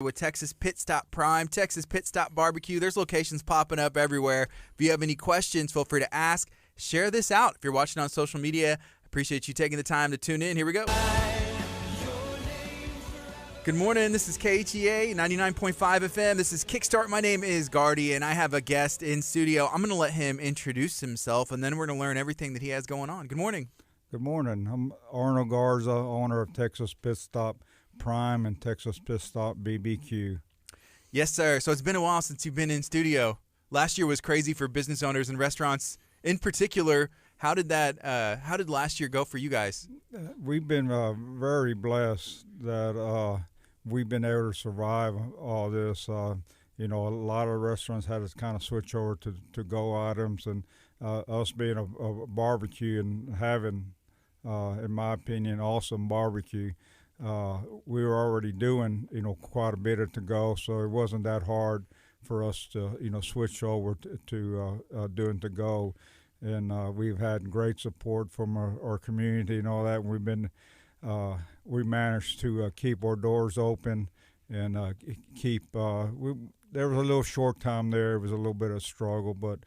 with Texas Pitstop Prime, Texas Pitstop Barbecue. There's locations popping up everywhere. If you have any questions, feel free to ask. Share this out. If you're watching on social media, appreciate you taking the time to tune in. Here we go. Good morning. This is KHEA 99.5 FM. This is Kickstart. My name is Gardy, and I have a guest in studio. I'm going to let him introduce himself, and then we're going to learn everything that he has going on. Good morning. Good morning. I'm Arnold Garza, owner of Texas Pitstop Prime and Texas Pitstop BBQ. Yes, sir. So it's been a while since you've been in studio. Last year was crazy for business owners and restaurants in particular. How did last year go for you guys? We've been very blessed that we've been able to survive all this. A lot of restaurants had to kind of switch over to go items, and us being a barbecue and having, in my opinion, awesome barbecue. We were already doing, quite a bit of to go, so it wasn't that hard for us to, switch over to doing to go. And we've had great support from our community and all that. We managed to keep our doors open and there was a little short time there. It was a little bit of a struggle, but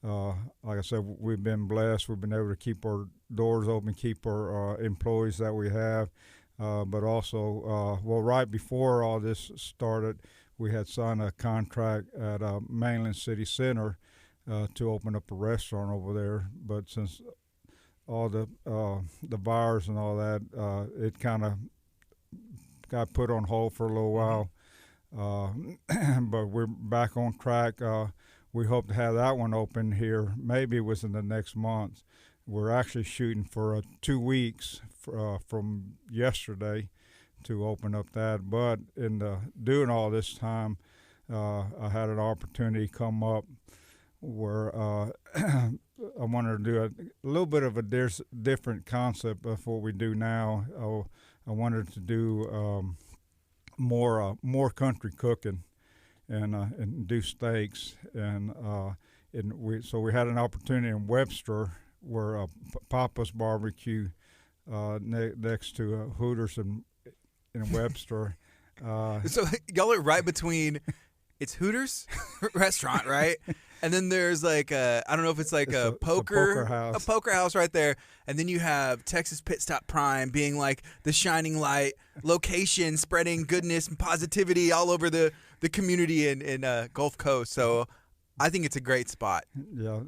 like I said, we've been blessed. We've been able to keep our doors open, keep our employees that we have. But also, right before all this started, we had signed a contract at Mainland City Center to open up a restaurant over there. But since all the virus and all that, it kind of got put on hold for a little while. But we're back on track. We hope to have that one open here, maybe within the next month. We're actually shooting for 2 weeks from yesterday to open up that. But in doing all this time, I had an opportunity come up where I wanted to do a little bit of a different concept of what we do now. I wanted to do more country cooking and do steaks. So we had an opportunity in Webster where Papa's Barbecue next to Hooters in Webster. So y'all are right between, it's Hooters restaurant, right? And then there's like I don't know if it's like a poker house right there. And then you have Texas Pitstop Prime being like the shining light location, spreading goodness and positivity all over the community in Gulf Coast. So I think it's a great spot. Yeah,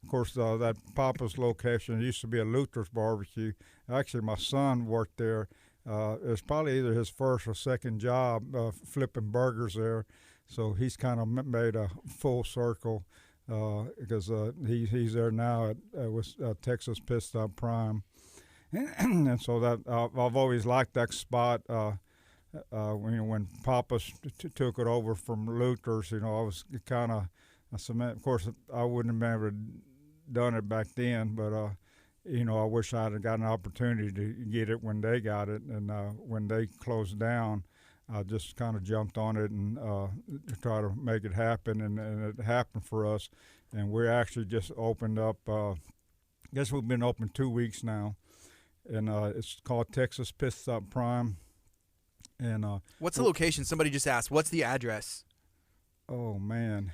of course, that Papa's location used to be a Luther's Barbecue. Actually, my son worked there. It was probably either his first or second job flipping burgers there. So he's kind of made a full circle because he's there now with Texas Pitstop Prime. And so that I've always liked that spot. When Papa's took it over from Luther's, I was kind of, of course, I wouldn't have been able to done it back then, but I wish I'd have got an opportunity to get it when they got it, and when they closed down, I just kind of jumped on it and try to make it happen, and it happened for us. And we're actually just opened up. I guess we've been open 2 weeks now, and it's called Texas Pitstop Prime. And what's the location? Somebody just asked. What's the address? Oh man,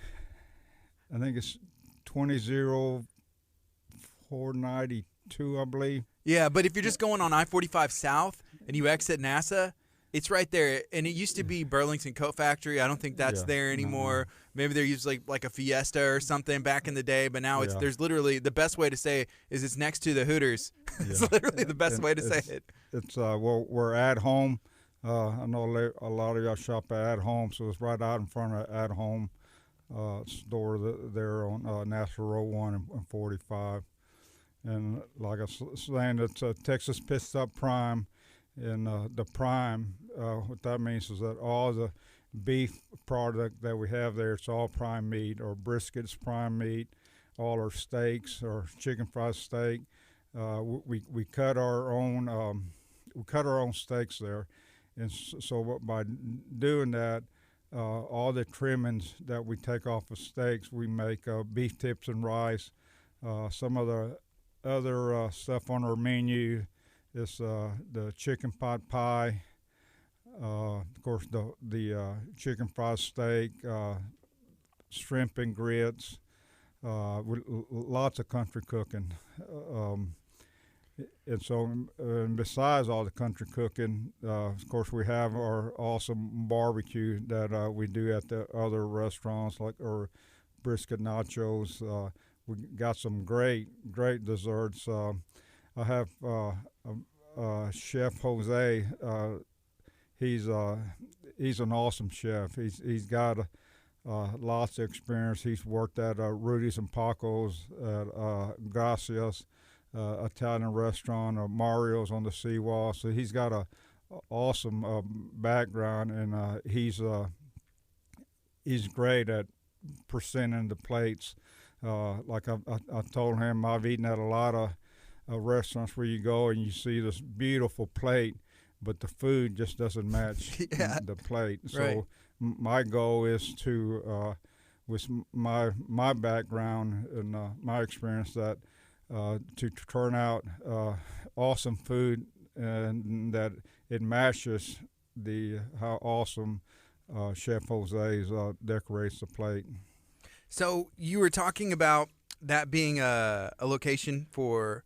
I think it's 20492, I believe. Yeah, but if you're just going on I-45 South and you exit NASA, it's right there. And it used to be Burlington Coat Factory. I don't think that's there anymore. No. Maybe they're used like a Fiesta or something back in the day, but now there's literally, the best way to say it is it's next to the Hooters. It's literally the best way to say it. It's we're at home. I know a lot of y'all shop at home, so it's right out in front of at home store there on National Road 1 and 45. And like I was saying, it's Texas Pitstop Prime. And the Prime, what that means is that all the beef product that we have there, it's all prime meat, or brisket's prime meat, all our steaks, or chicken fried steak. We cut our own steaks there, and so by doing that, all the trimmings that we take off of steaks, we make beef tips and rice. Some of the other stuff on our menu is the chicken pot pie, Of course, the chicken fried steak, shrimp and grits, with lots of country cooking. And so, besides all the country cooking, of course, we have our awesome barbecue that we do at the other restaurants, like our brisket nachos. We got some great desserts. I have Chef Jose. He's an awesome chef. He's got lots of experience. He's worked at Rudy's and Paco's, at Gracias, Italian restaurant, Mario's on the seawall. So he's got a awesome background, and he's great at presenting the plates. Like I told him, I've eaten at a lot of restaurants where you go and you see this beautiful plate, but the food just doesn't match the plate. So right. My goal is to, with my background and my experience, that to turn out awesome food and that it matches how awesome Chef Jose's decorates the plate. So you were talking about that being a location for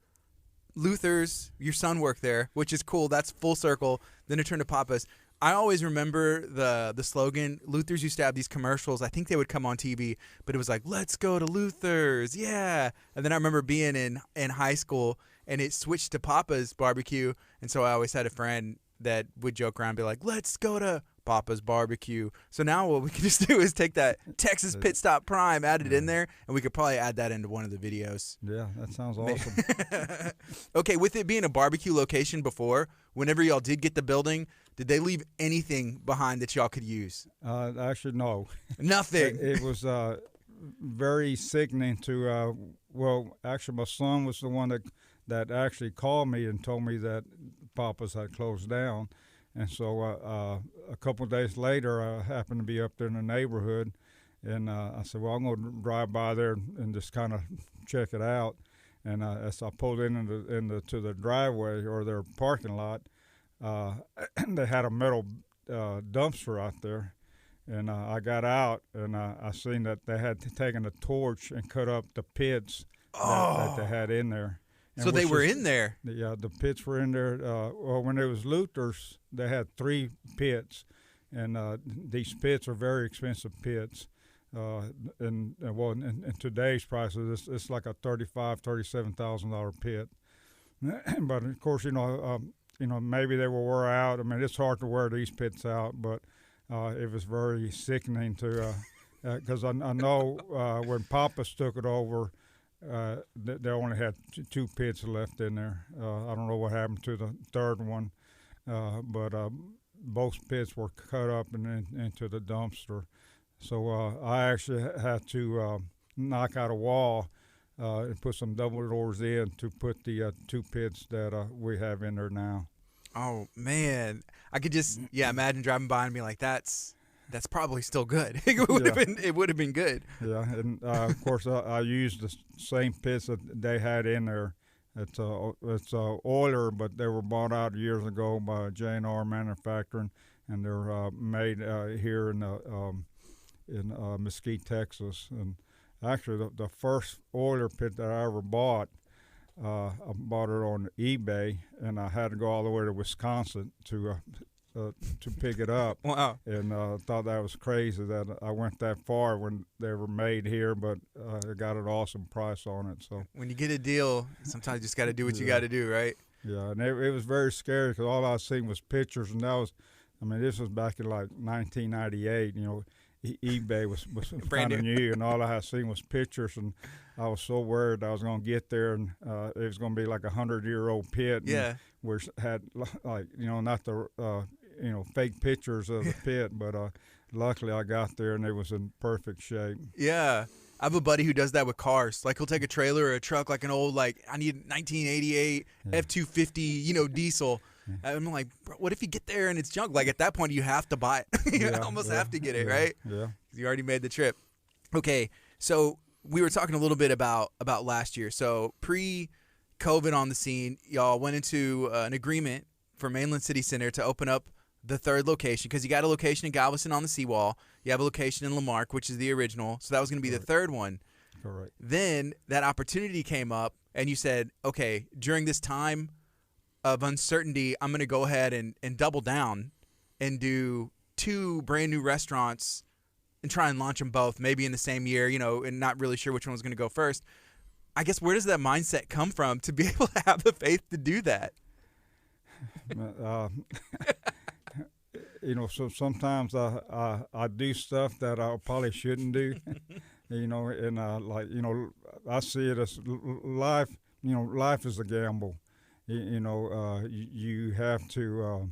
Luther's. Your son worked there, which is cool. That's full circle. Then it turned to Papa's. I always remember the slogan. Luther's used to have these commercials. I think they would come on TV, but it was like, "Let's go to Luther's, yeah." And then I remember being in high school, and it switched to Papa's Barbecue, and so I always had a friend that would joke around and be like, "Let's go to Papa's Barbecue." So now what we can just do is take that Texas Pitstop Prime, add it in there, and we could probably add that into one of the videos. Yeah, that sounds awesome. Okay, with it being a barbecue location before, whenever y'all did get the building, did they leave anything behind that y'all could use? Actually, no. Nothing. It was very sickening to, actually my son was the one that actually called me and told me that Papa's had closed down. And so a couple of days later, I happened to be up there in the neighborhood, and I said, well, I'm going to drive by there and just kind of check it out. And as I pulled to the driveway or their parking lot, they had a metal dumpster out there. And I got out, and I seen that they had taken a torch and cut up the pits that they had in there. So they were in there? Yeah, the pits were in there. When it was Luther's, they had 3 pits, and these pits are very expensive pits. In today's prices, it's like a $37,000 pit. But of course, maybe they were wore out. I mean, it's hard to wear these pits out, but it was very sickening to, because I know when Papa's took it over, they only had 2 pits left in there. I don't know what happened to the third one, but both pits were cut up and into the dumpster. So I actually had to knock out a wall and put some double doors in to put the 2 pits that we have in there now. Oh man, I could just imagine driving by and being like, that's probably still good. It would have been good. Yeah, and of course I used the same pits that they had in there. It's oiler, but they were bought out years ago by J&R Manufacturing, and they're made here in Mesquite, Texas. And actually, the first oiler pit that I ever bought, I bought it on eBay, and I had to go all the way to Wisconsin to pick it up. Wow. And thought that was crazy that I went that far when they were made here, but I got an awesome price on it. So when you get a deal, sometimes you just got to do what you got to do, right? Yeah, and it was very scary because all I seen was pictures, and this was back in like 1998. eBay was kind of new, and all I had seen was pictures, and I was so worried I was going to get there, and it was going to be like 100-year-old pit. Yeah. Which had not the fake pictures of the pit, but luckily I got there and it was in perfect shape. Yeah. I have a buddy who does that with cars. Like, he'll take a trailer or a truck, like an old, I need 1988 F-250, diesel. Yeah. I'm like, bro, what if you get there and it's junk? Like, at that point, you have to buy it. You almost have to get it, right? Yeah. You already made the trip. Okay, so we were talking a little bit about last year. So pre-COVID on the scene, y'all went into an agreement for Mainland City Center to open up the third location, because you got a location in Galveston on the seawall. You have a location in Lamarck, which is the original. So that was going to be the third one. Correct. Then that opportunity came up, and you said, okay, during this time of uncertainty, I'm going to go ahead and double down and do 2 brand new restaurants and try and launch them both, maybe in the same year, and not really sure which one was going to go first. I guess, where does that mindset come from to be able to have the faith to do that? So sometimes I do stuff that I probably shouldn't do, and I see it as life. Life is a gamble. You have to,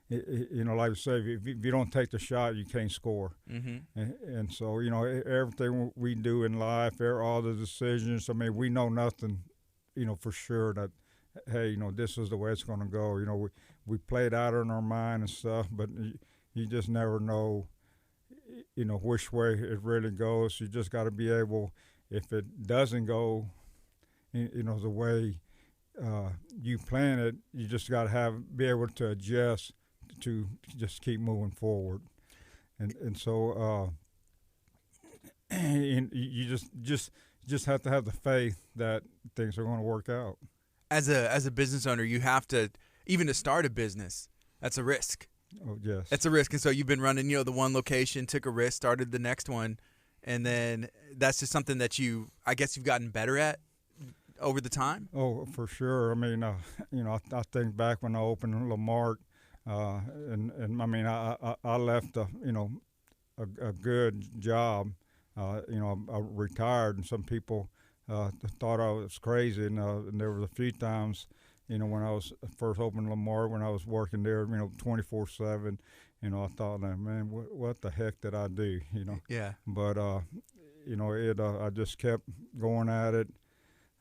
like I say, if you don't take the shot, you can't score. Mm-hmm. And so, everything we do in life, all the decisions, we know nothing, for sure that, hey, this is the way it's going to go. We play it out in our mind and stuff, but you just never know, which way it really goes. You just got to be able, if it doesn't go, the way you plan it, you just got to be able to adjust to just keep moving forward. And so and you just have to have the faith that things are going to work out. As a business owner, you have to, even to start a business, that's a risk. Oh, yes. It's a risk. And so you've been running, the one location, took a risk, started the next one, and then that's just something that I guess you've gotten better at over the time? Oh, for sure. I think back when I opened Lamarck, I left a good job. I retired, and some people thought I was crazy, and there was a few times, when I was first opening Lamarck, when I was working there, 24/7, I thought, man, what the heck did I do, Yeah. But I just kept going at it.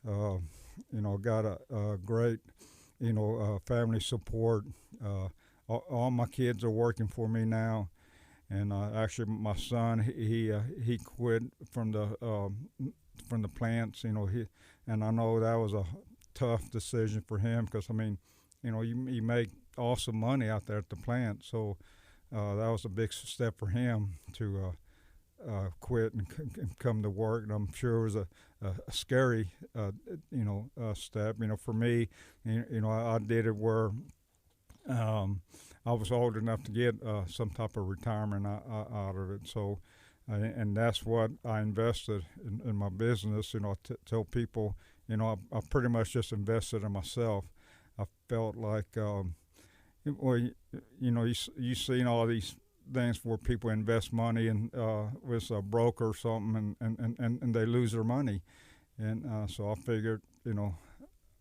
Got a great, family support. All my kids are working for me now, and actually my son he quit from the plants. And I know that was a tough decision for him because you make awesome money out there at the plant, so that was a big step for him to quit and come to work. And I'm sure it was a scary step. For me, I did it where I was old enough to get some type of retirement out of it. So, and that's what I invested in my business. Tell people, I pretty much just invested in myself. I felt like, you seen all these things where people invest money and with a broker or something, and they lose their money. And so I figured, I'm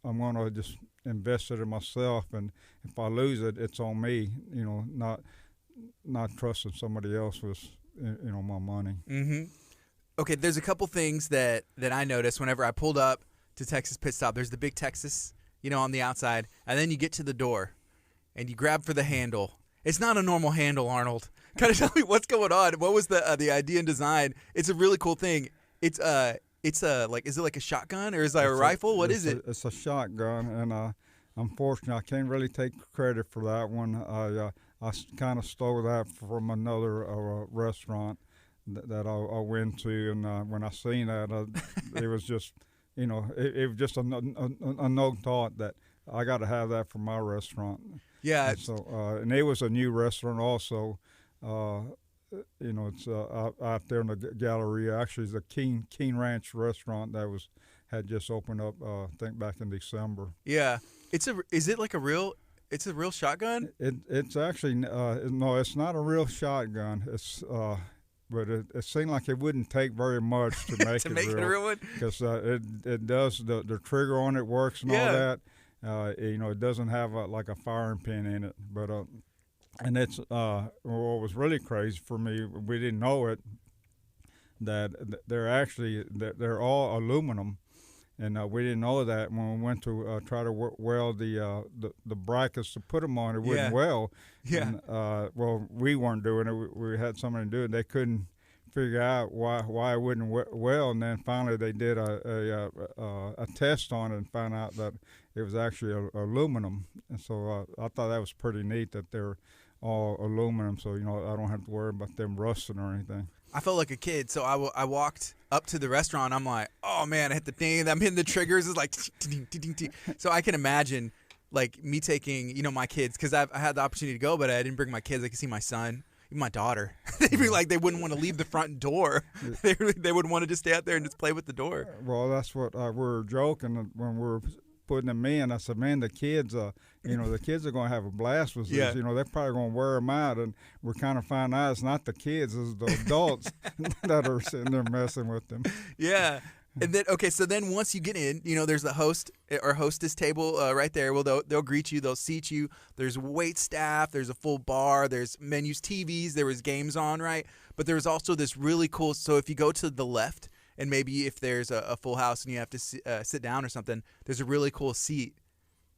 going to just invest it in myself, and if I lose it, it's on me. Not trusting somebody else with my money. Mm-hmm. Okay, there's a couple things that I noticed whenever I pulled up to Texas Pitstop. There's the big Texas, on the outside, and then you get to the door, and you grab for the handle. It's not a normal handle, Arnold. Kind of tell me what's going on. What was the idea and design? It's a really cool thing. It's is it like a shotgun or is it a rifle? What is it? It's a shotgun, and unfortunately, I can't really take credit for that one. I kind of stole that from another restaurant that I went to, and when I seen that, it was just, it was just a no thought that I got to have that for my restaurant. Yeah. And so, and it was a new restaurant also. It's out there in the Galleria. Actually, it's a Keen Ranch restaurant that had just opened up. I think back in December. Yeah. Is it like a real? It's a real shotgun. It's actually no. It's not a real shotgun. It's but it seemed like it wouldn't take very much to make it a real one. Because it does the trigger on it works and all that. It doesn't have like a firing pin in it, but and it's what was really crazy for me, we didn't know it, that they're all aluminum, and we didn't know that when we went to try to weld the brackets to put them on. It wouldn't weld. Yeah. And, well, we weren't doing it. We had somebody do it. They couldn't figure out why it wouldn't weld, and then finally they did a test on it and found out that it was actually aluminum. And so I thought that was pretty neat that they're all aluminum, so I don't have to worry about them rusting or anything. I felt like a kid, so I walked up to the restaurant. I'm like, oh man, I hit the thing. I'm hitting the triggers. It's like, so I can imagine like me taking my kids, because I had the opportunity to go, but I didn't bring my kids. I could see my son, even my daughter. They'd be like, they wouldn't want to leave the front door. They would want to just stay out there and just play with the door. Well, that's what we were joking when we were putting them in. I said, man, the kids, the kids are going to have a blast with this. Yeah. They're probably going to wear them out, and we're kind of finding out it's not the kids, it's the adults that are sitting there messing with them. Yeah. And then, so then once you get in, there's the host or hostess table right there. Well, they'll greet you, they'll seat you. There's wait staff, there's a full bar, there's menus, TVs, there was games on, right? But there's also this really cool, so if you go to the left, and maybe if there's a full house and you have to sit down or something, there's a really cool seat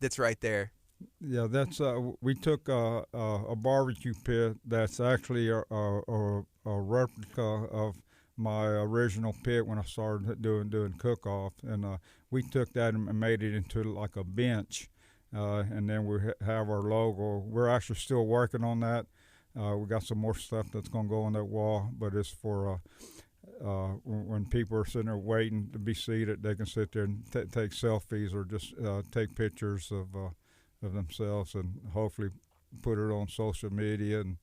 that's right there. Yeah, that's we took a barbecue pit that's actually a replica of my original pit when I started doing cook-off, and we took that and made it into like a bench, and then we have our logo. We're actually still working on that. We got some more stuff that's going to go on that wall, but it's for when people are sitting there waiting to be seated, they can sit there and take selfies or just take pictures of themselves, and hopefully put it on social media and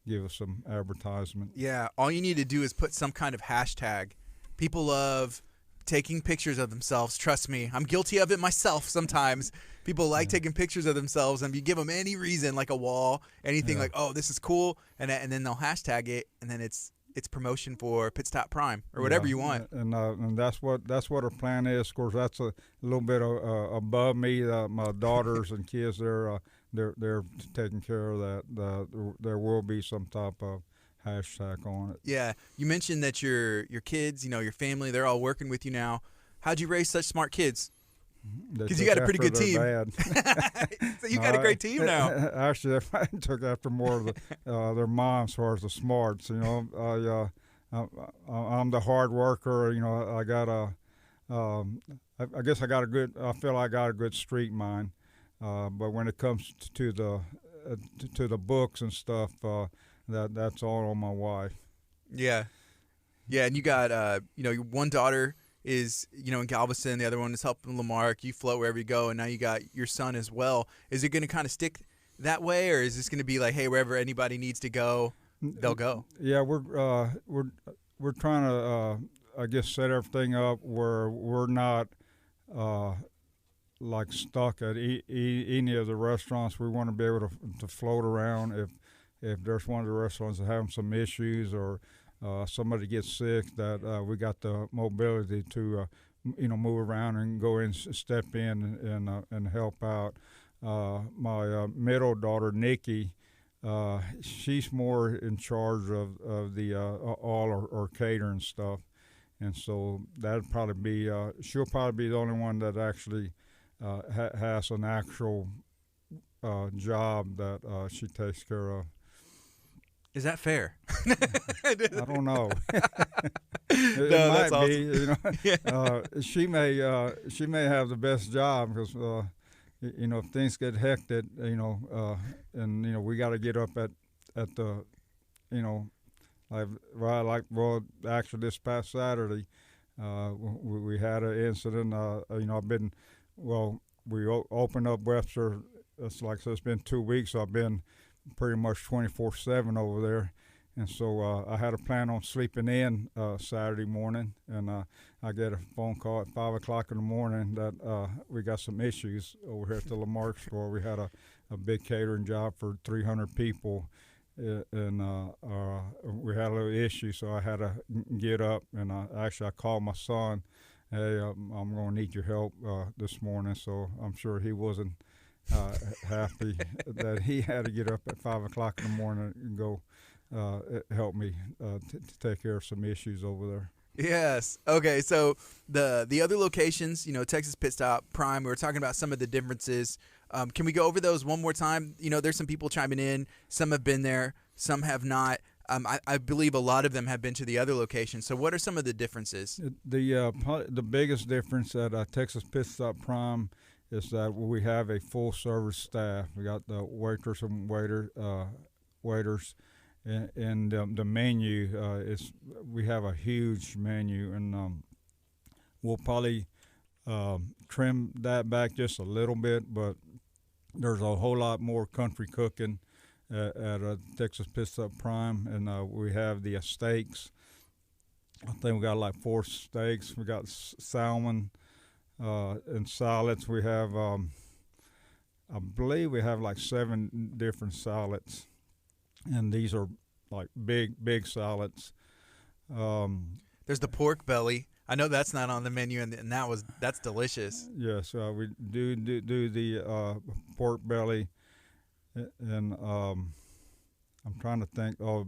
give us some advertisement. Yeah, all you need to do is put some kind of hashtag. People love taking pictures of themselves. Trust me, I'm guilty of it myself sometimes. People like taking pictures of themselves, and if you give them any reason, like a wall, anything like, oh, this is cool, and then they'll hashtag it, and then it's promotion for Pitstop Prime or whatever you want. And that's what our plan is. Of course, that's a little bit above me. My daughters and kids, they're taking care of that. There will be some type of hashtag on it. Yeah, you mentioned that your kids, your family, they're all working with you now. How'd you raise such smart kids? Because you got a pretty good team. So you got a great team now. Actually, I took after more of their moms as far as the smarts. I'm the hard worker. I got I guess I got a good. I feel I got a good street mind. But when it comes to the books and stuff, that's all on my wife. Yeah, and you got your one daughter is in Galveston, the other one is helping Lamarck. You float wherever you go, and now you got your son as well. Is it going to kind of stick that way, or is this going to be like, hey, wherever anybody needs to go, they'll go? Yeah, we're trying to I guess set everything up where we're not like stuck at any of the restaurants. We want to be able to float around if there's one of the restaurants that having some issues or somebody gets sick, that we got the mobility to move around and go in, step in and help out. My middle daughter Nikki, she's more in charge of the all our catering stuff, and so that'd probably be she'll probably be the only one that actually has an actual job that she takes care of. Is that fair? I don't know. It No, might that's awesome. be. Yeah. She may have the best job because if things get hectic, and we got to get up at the, actually this past Saturday, we had an incident. We opened up Webster. It's like so. It's been 2 weeks. So I've been pretty much 24/7 over there, and so I had a plan on sleeping in Saturday morning, and I get a phone call at 5 o'clock in the morning that we got some issues over here at the Lamarck store. We had a big catering job for 300 people, and we had a little issue, so I had to get up, and I called my son. Hey, I'm going to need your help this morning, so I'm sure he wasn't happy that he had to get up at 5 o'clock in the morning and go help me to take care of some issues over there. Yes. Okay. So the other locations, Texas Pitstop Prime, we were talking about some of the differences. Can we go over those one more time? There's some people chiming in. Some have been there. Some have not. I believe a lot of them have been to the other locations. So what are some of the differences? The biggest difference at Texas Pitstop Prime is that we have a full service staff. We got the waitress and waiters, and the menu is we have a huge menu, and we'll probably trim that back just a little bit, but there's a whole lot more country cooking at Texas Pitstop Prime, and we have the steaks. I think we got like 4 steaks. We got salmon and salads. We have, I believe, we have like 7 different salads, and these are like big salads. There's the pork belly. I know that's not on the menu, and that's delicious. Yes, we do the pork belly, and I'm trying to think. Oh,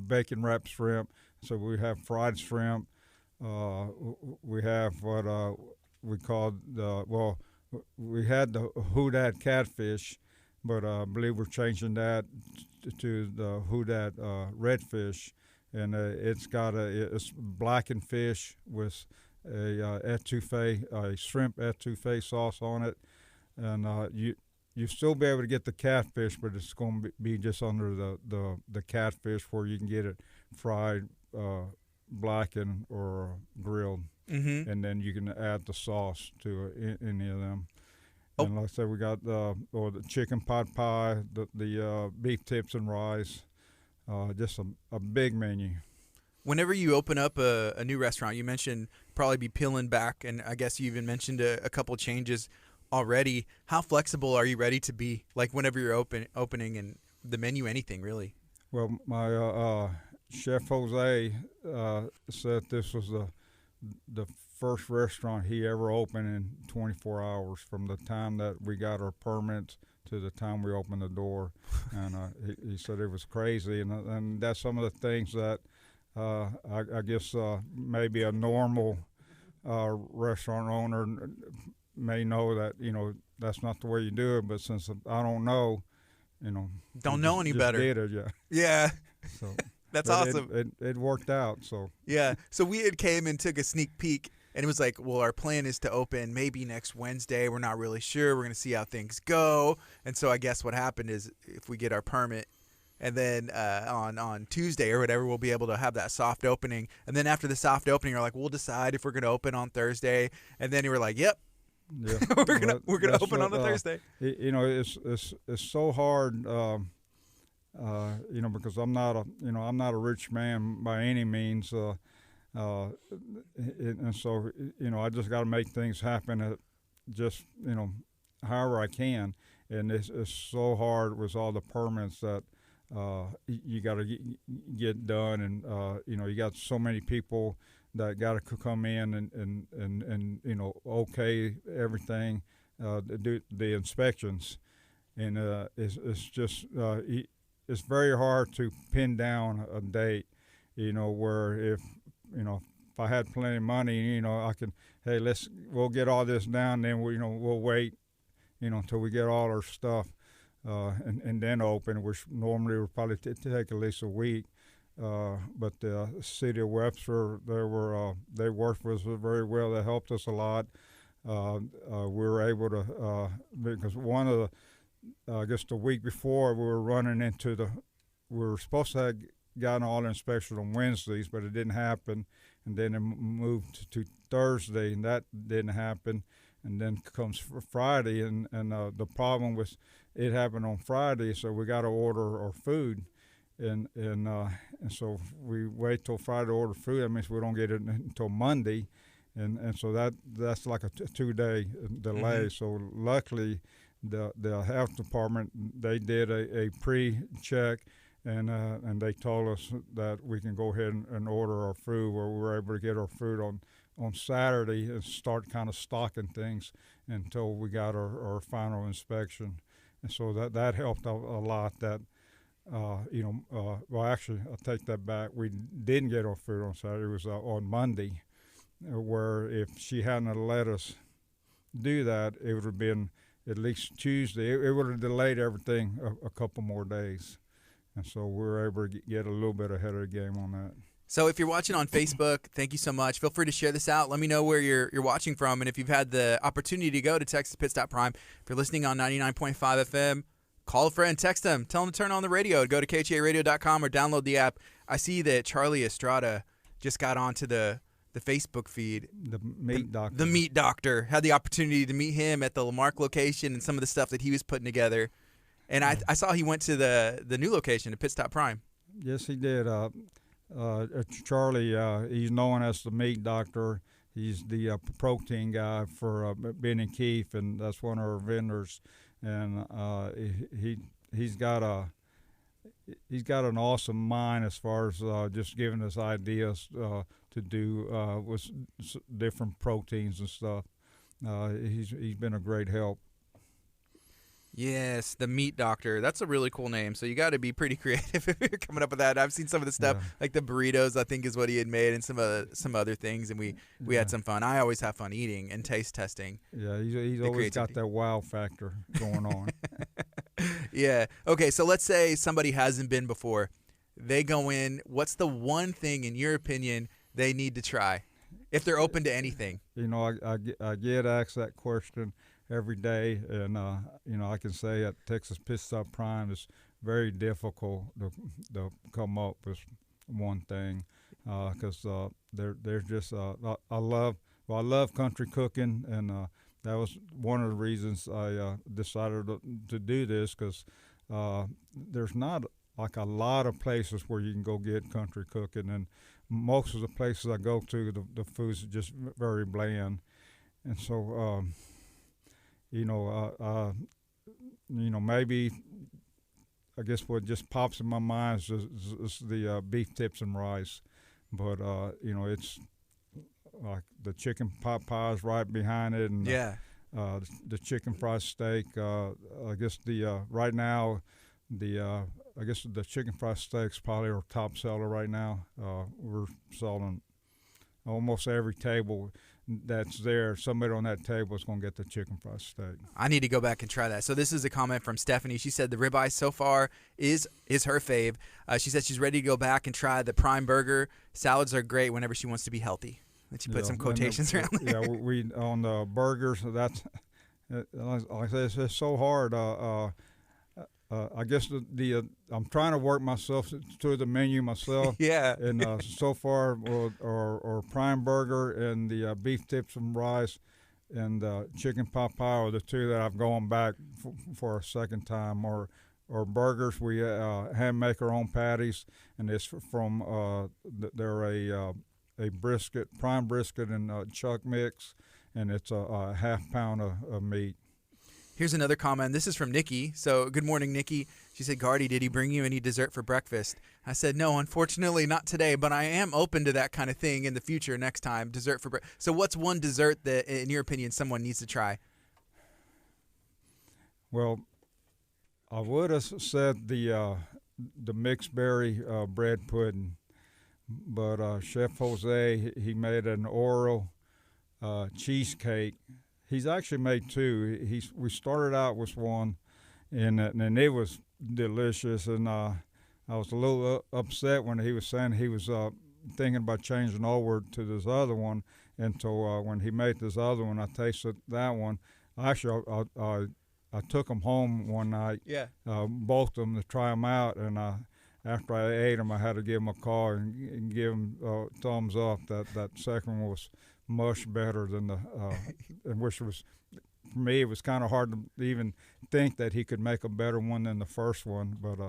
bacon wrapped shrimp. So we have fried shrimp. We have what we call we had the Hoodad catfish, but I believe we're changing that to the Hoodad redfish. And it's blackened fish with a etouffee, a shrimp etouffee sauce on it, and you still be able to get the catfish, but it's going to be just under the catfish where you can get it fried, blackened, or grilled, and then you can add the sauce to any of them. Oh. And like I said, we got the chicken pot pie, the beef tips and rice. Just a big menu. Whenever you open up a new restaurant, you mentioned probably be peeling back, and I guess you even mentioned a couple changes already. How flexible are you ready to be? Like whenever you're opening and the menu, anything really? Well, my chef Jose said this was the first restaurant he ever opened in 24 hours from the time that we got our permits to the time we opened the door, and he said it was crazy, and that's some of the things that I guess maybe a normal restaurant owner may know that that's not the way you do it, but since I don't know, don't know any better. Did it, yeah. Yeah. So that's awesome. It worked out. So yeah. So we had came and took a sneak peek. And it was like, well, our plan is to open maybe next Wednesday. We're not really sure. We're going to see how things go. And so I guess what happened is if we get our permit, and then on Tuesday or whatever, we'll be able to have that soft opening. And then after the soft opening, we're like, we'll decide if we're going to open on Thursday. And then we're like, yep, yeah, we're gonna open on a Thursday. It's so hard, because I'm not a rich man by any means. And so I just got to make things happen just however I can, and it's so hard with all the permits that you got to get done, and you got so many people that got to come in and okay everything, do the inspections, and it's just it's very hard to pin down a date, where if I had plenty of money, I can, hey, we'll get all this down, then we'll wait, until we get all our stuff, and then open, which normally would probably take at least a week. But the city of Webster, they worked with us very well. They helped us a lot. We were able to, because one of I guess the week before we were running into we were supposed to have gotten all the inspections on Wednesdays, but it didn't happen, and then it moved to Thursday, and that didn't happen, and then comes Friday, and the problem was it happened on Friday, so we got to order our food, and so we wait till Friday to order food. That means we don't get it until Monday, and so that's like a 2-day delay. So luckily, the health department, they did a pre-check. And they told us that we can go ahead and order our food, where we were able to get our food on Saturday and start kind of stocking things until we got our final inspection. And so that helped a lot. That well, actually, I'll take that back. We didn't get our food on Saturday. It was on Monday, where if she hadn't let us do that, it would have been at least Tuesday. It would have delayed everything a couple more days. And so we were able to get a little bit ahead of the game on that. So if you're watching on Facebook, thank you so much. Feel free to share this out. Let me know where you're watching from. And if you've had the opportunity to go to Texas Pitstop Prime, if you're listening on 99.5 FM, call a friend, text them, tell them to turn on the radio. Go to KHEARadio.com or download the app. I see that Charlie Estrada just got onto the Facebook feed. The meat doctor. The meat doctor. Had the opportunity to meet him at the Lamarck location and some of the stuff that he was putting together. And I saw he went to the new location, the Pitstop Prime. Yes, he did. Charlie, he's known as the meat doctor. He's the protein guy for Ben and Keith, and that's one of our vendors. And he's got an awesome mind as far as just giving us ideas to do with different proteins and stuff. He's been a great help. Yes, the meat doctor. That's a really cool name. So you got to be pretty creative if you're coming up with that. I've seen some of the stuff, like the burritos, I think is what he had made, and some other things, and we had some fun. I always have fun eating and taste testing. Yeah, he's always got that wow factor going on. Yeah. Okay, so let's say somebody hasn't been before. They go in. What's the one thing, in your opinion, they need to try if they're open to anything? You know, I get asked that question every day, and you know, I can say at Texas Pitstop Prime it's very difficult to come up with one thing because there's just I love country cooking, and that was one of the reasons I decided to do this, because there's not like a lot of places where you can go get country cooking, and most of the places I go to, the food's just very bland, and so you know, maybe I guess what just pops in my mind is the beef tips and rice, but you know, it's like the chicken pot pie is right behind it, and the chicken fried steak. I guess right now I guess the chicken fried steak's probably our top seller right now. We're selling almost every table that's there. Somebody on that table is going to get the chicken fried steak. I need to go back and try that. So this is a comment from Stephanie. She said the ribeye so far is her fave. She said she's ready to go back and try the prime burger. Salads are great whenever she wants to be healthy. And she put some quotations around there. Yeah, we on the burgers. That's like I said, it's so hard. I guess I'm trying to work myself through the menu myself. Yeah. And so far, our prime burger and the beef tips and rice and chicken pot pie are the two that I've gone back for a second time. Or burgers, we hand make our own patties, and it's from they're a brisket, prime brisket and chuck mix, and it's a half pound of meat. Here's another comment. This is from Nikki. So, good morning, Nikki. She said, Gardy, did he bring you any dessert for breakfast? I said, no, unfortunately not today, but I am open to that kind of thing in the future next time, dessert for breakfast. So what's one dessert that, in your opinion, someone needs to try? Well, I would have said the mixed berry bread pudding, but Chef Jose, he made an Oreo cheesecake. He's actually made two. We started out with one, and it was delicious. And I was a little upset when he was saying he was thinking about changing over to this other one. And so when he made this other one, I tasted that one. Actually, I took them home one night, both of them, to try them out. And after I ate them, I had to give him a call and give him a thumbs up. That second one was much better than which was, for me, it was kind of hard to even think that he could make a better one than the first one. But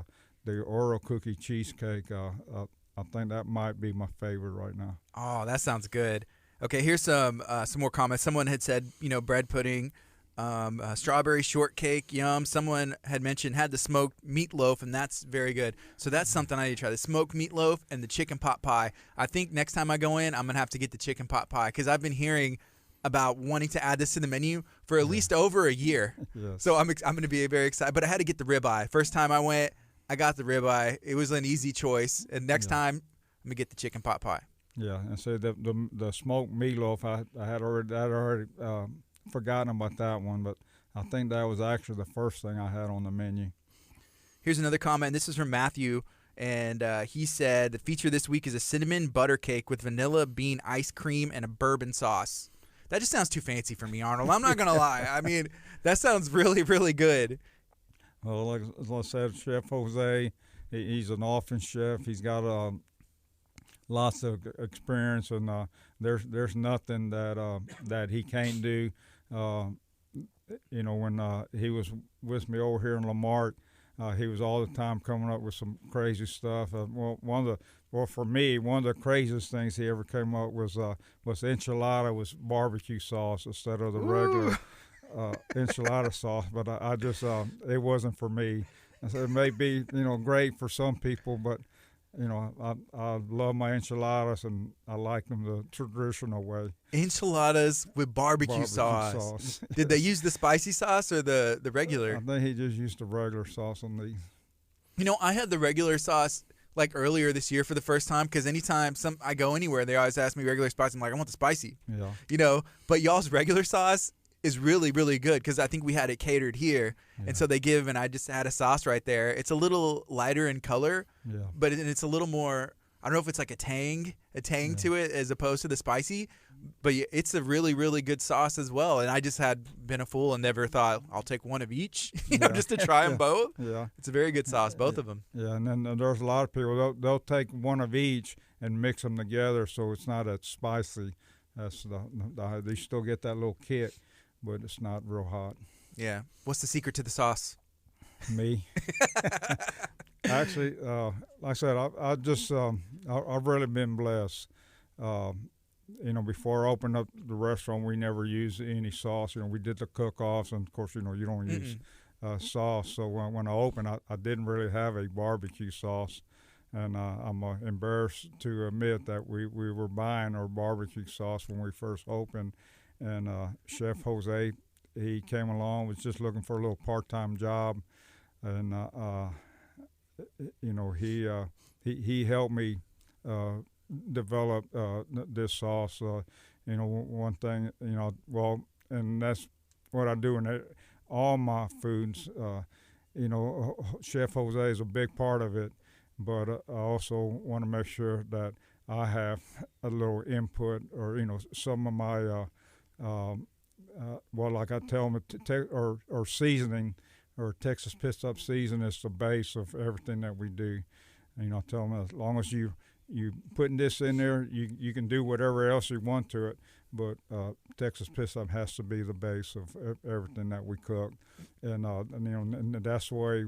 the Oreo cookie cheesecake, I think that might be my favorite right now. Oh, that sounds good. Okay, here's some more comments. Someone had said, bread pudding, strawberry shortcake, yum. Someone had mentioned had the smoked meatloaf, and that's very good. So that's something I need to try, the smoked meatloaf and the chicken pot pie. I think next time I go in, I'm going to have to get the chicken pot pie, because I've been hearing about wanting to add this to the menu for at least over a year. Yes. So I'm going to be very excited. But I had to get the ribeye. First time I went, I got the ribeye. It was an easy choice. And next time, I'm going to get the chicken pot pie. Yeah, and so the smoked meatloaf, I had already forgotten about that one, but I think that was actually the first thing I had on the menu. Here's another comment. This is from Matthew, and he said the feature this week is a cinnamon butter cake with vanilla bean ice cream and a bourbon sauce. That just sounds too fancy for me, Arnold. I'm not going to lie. I mean, that sounds really, really good. Well, like I said, Chef Jose, he's an offense chef. He's got lots of experience, and there's nothing that he can't do. When he was with me over here in Lamar, he was all the time coming up with some crazy stuff. For me, one of the craziest things he ever came up was enchilada with barbecue sauce instead of the regular enchilada sauce. But I just it wasn't for me. I said it may be great for some people, but I love my enchiladas, and I like them the traditional way. Enchiladas with barbecue sauce. Did they use the spicy sauce or the regular? I think he just used the regular sauce on these. I had the regular sauce like earlier this year for the first time, because anytime I go anywhere, they always ask me regular spice. I'm like, I want the spicy. Yeah. But y'all's regular sauce is really, really good, because I think we had it catered here. Yeah. And so and I just had a sauce right there. It's a little lighter in color, but it's a little more, I don't know if it's like a tang to it as opposed to the spicy, but it's a really, really good sauce as well. And I just had been a fool and never thought I'll take one of each, just to try them both. Yeah. It's a very good sauce, both of them. Yeah, and then there's a lot of people, they'll take one of each and mix them together so it's not as spicy. That's they still get that little kick, but it's not real hot. Yeah. What's the secret to the sauce? Me. Actually, like I said, I've really been blessed. Before I opened up the restaurant, we never used any sauce. We did the cook-offs, and of course, you don't use sauce. So when I opened, I didn't really have a barbecue sauce, and I'm embarrassed to admit that we were buying our barbecue sauce when we first opened. And Chef Jose, he came along, was just looking for a little part-time job, and he helped me develop this sauce. One thing, and that's what I do in all my foods. Chef Jose is a big part of it, but I also want to make sure that I have a little input, or some of my like I tell them, or seasoning, or Texas Pitstop season is the base of everything that we do. And I tell them, as long as you putting this in there, you can do whatever else you want to it, but Texas Pitstop has to be the base of everything that we cook. And that's the way.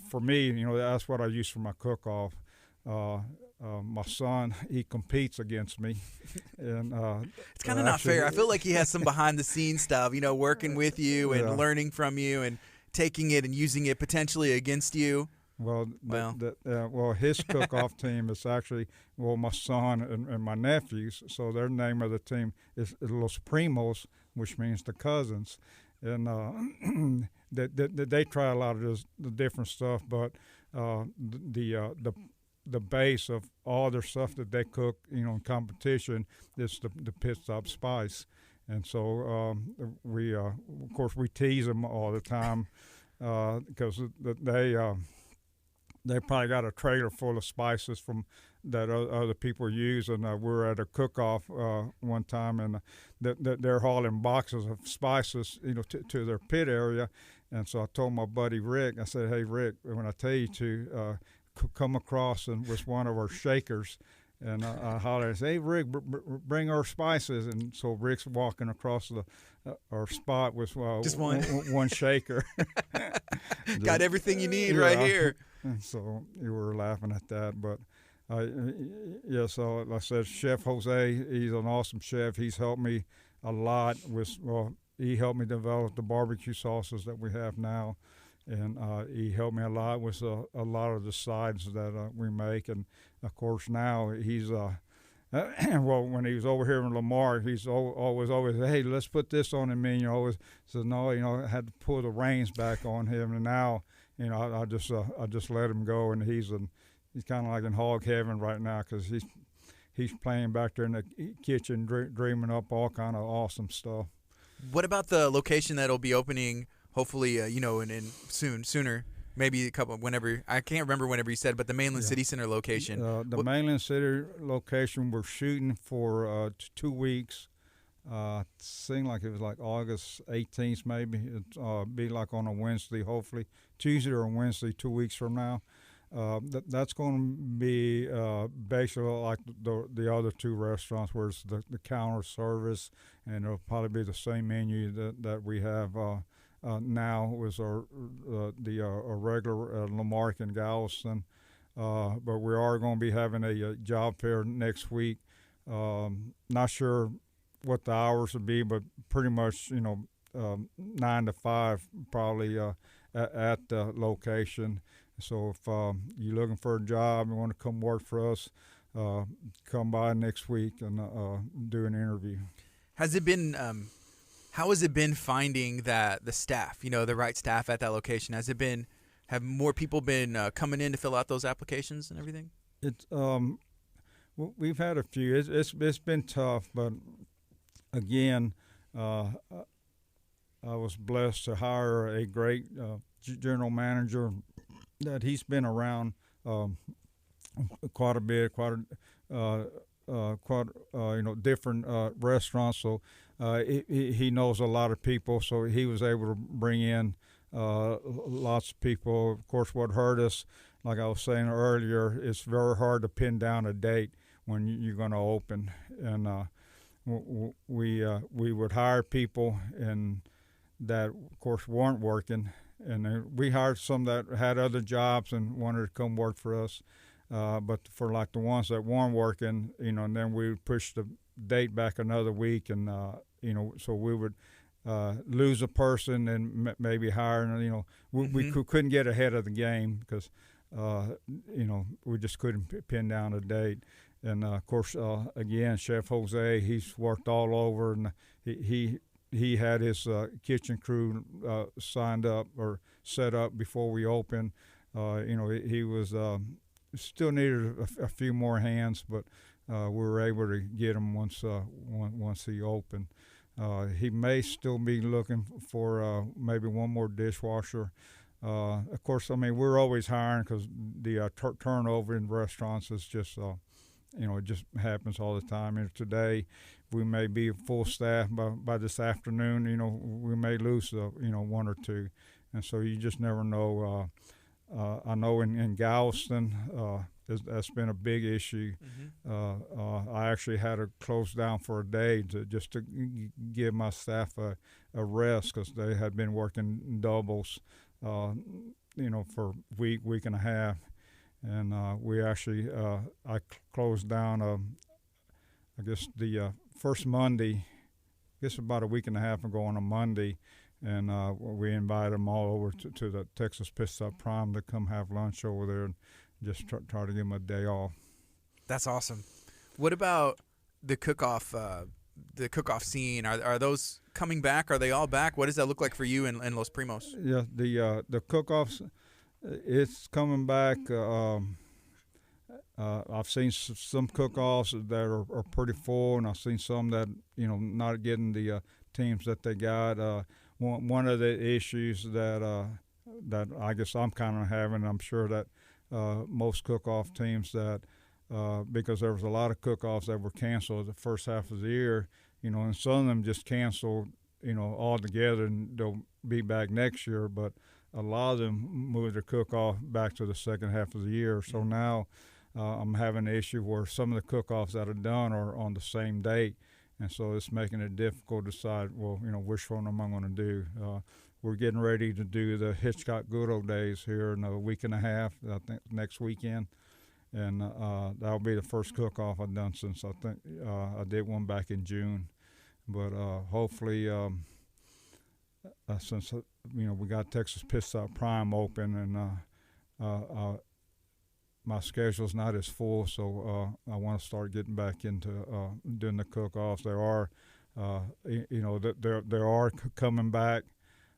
For me, that's what I use for my cook-off. My son, he competes against me, and it's kind of not fair. I feel like he has some behind-the-scenes stuff, working with you and learning from you and taking it and using it potentially against you. Well, his cook-off team is actually my son and my nephews. So their name of the team is Los Primos, which means the cousins, and they try a lot of the different stuff, but the base of all their stuff that they cook, in competition, is the pit stop spice. And so of course, we tease them all the time because they probably got a trailer full of spices from that other people use. And we were at a cook-off one time, and they're hauling boxes of spices, to their pit area. And so I told my buddy Rick, I said, "Hey, Rick, when I tell you to come across and with one of our shakers," and I hollered and said, "Hey, Rick, bring our spices." And so Rick's walking across our spot with just one shaker. Got everything you need right here. And so you were laughing at that, but so like I said, Chef Jose, he's an awesome chef. He's helped me a lot he helped me develop the barbecue sauces that we have now. And he helped me a lot with a lot of the sides that we make. And, of course, now he's when he was over here in Lamar, he's always, "Hey, let's put this on the menu." Always says, "No, I had to pull the reins back on him." And now, I just let him go, and he's kind of like in hog heaven right now, because he's playing back there in the kitchen, dreaming up all kind of awesome stuff. What about the location that'll be opening? Hopefully, sooner, maybe a couple, whenever, I can't remember whenever you said, but the Mainland City Center location. The Mainland City location, we're shooting for 2 weeks. Seemed like it was like August 18th, maybe. It'll be like on a Wednesday, hopefully Tuesday or Wednesday, 2 weeks from now. That's going to be basically like the other two restaurants, where it's the counter service, and it'll probably be the same menu that we have now with our regular Lamarck in Galveston. But we are going to be having a job fair next week. Not sure what the hours will be, but pretty much 9 to 5 probably at the location. So if you're looking for a job and want to come work for us, come by next week and do an interview. Has it been? How has it been finding the staff? The right staff at that location. Have more people been coming in to fill out those applications and everything? We've had a few. It's been tough, but again, I was blessed to hire a great general manager that he's been around quite a bit, different restaurants. So he knows a lot of people. So he was able to bring in lots of people. Of course, what hurt us, like I was saying earlier, it's very hard to pin down a date when you're going to open. And we would hire people and that, of course, weren't working. And we hired some that had other jobs and wanted to come work for us. But for like the ones that weren't working, and then we would push the date back another week. And, so we would lose a person and maybe hire, and, we couldn't get ahead of the game because, we just couldn't pin down a date. And, of course, again, Chef Jose, he's worked all over, and he had his kitchen crew signed up or set up before we opened. He was still needed a few more hands, but we were able to get him once he opened. He may still be looking for maybe one more dishwasher. Of course, we're always hiring because the turnover in restaurants is just it just happens all the time. And today, we may be full staff by this afternoon. We may lose one or two, and so you just never know. I know in Galveston, that's been a big issue. Mm-hmm. I actually had to close down for a day to give my staff a rest because they had been working doubles, for week and a half. And we actually, I closed down, I guess the first Monday, about a week and a half ago on a Monday, and we invited them all over to the Texas Pitstop Prime to come have lunch over there and just try to give them a day off. That's awesome. What about the cook-off scene? Are those coming back? Are they all back? What does that look like for you in Los Primos? Yeah, the cook-offs, it's coming back. I've seen some cook-offs that are pretty full, and I've seen some that not getting the teams that they got. One of the issues that I guess I'm kind of having, I'm sure that most cook-off teams that because there was a lot of cook-offs that were canceled the first half of the year, and some of them just canceled, altogether, and they'll be back next year, but a lot of them moved their cook-off back to the second half of the year. So now I'm having an issue where some of the cook-offs that are done are on the same date, and so it's making it difficult to decide, which one am I going to do? We're getting ready to do the Hitchcock Good Old Days here in a week and a half, I think next weekend, and that'll be the first cook-off I've done since I think I did one back in June. But hopefully, since we got Texas Pitstop Prime open, and my schedule's not as full, so I want to start getting back into doing the cook-offs. There are, there are coming back,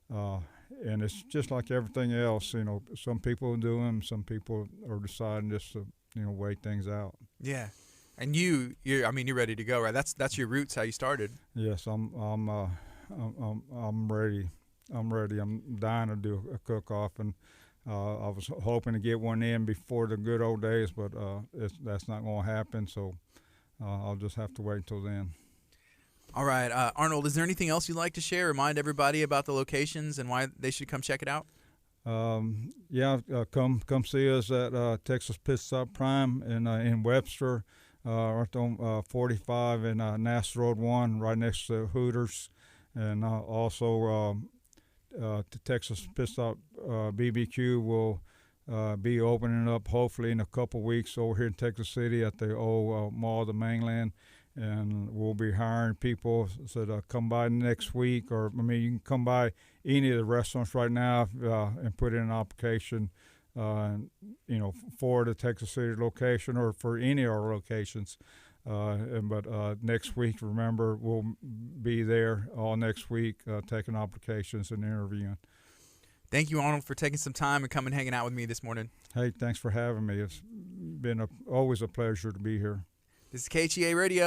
and it's just like everything else. Some people do them, some people are deciding just to wait things out. Yeah, and you're ready to go, right? That's your roots, how you started. Yes, I'm ready. I'm ready. I'm dying to do a cook-off, and I was hoping to get one in before the good old days, but that's not going to happen, so I'll just have to wait until then. All right, Arnold, is there anything else you'd like to share? Remind everybody about the locations and why they should come check it out? Come see us at Texas Pitstop Prime in Webster, right on 45 and Nass Road 1, right next to Hooters, and also the Texas Pitstop BBQ will be opening up hopefully in a couple weeks over here in Texas City at the old Mall of the Mainland. And we'll be hiring people, so come by next week, or you can come by any of the restaurants right now and put in an application, for the Texas City location or for any of our locations. But next week, remember, we'll be there all next week taking applications and interviewing. Thank you, Arnold, for taking some time and coming hanging out with me this morning. Hey, thanks for having me. It's been always a pleasure to be here. This is KHEA Radio.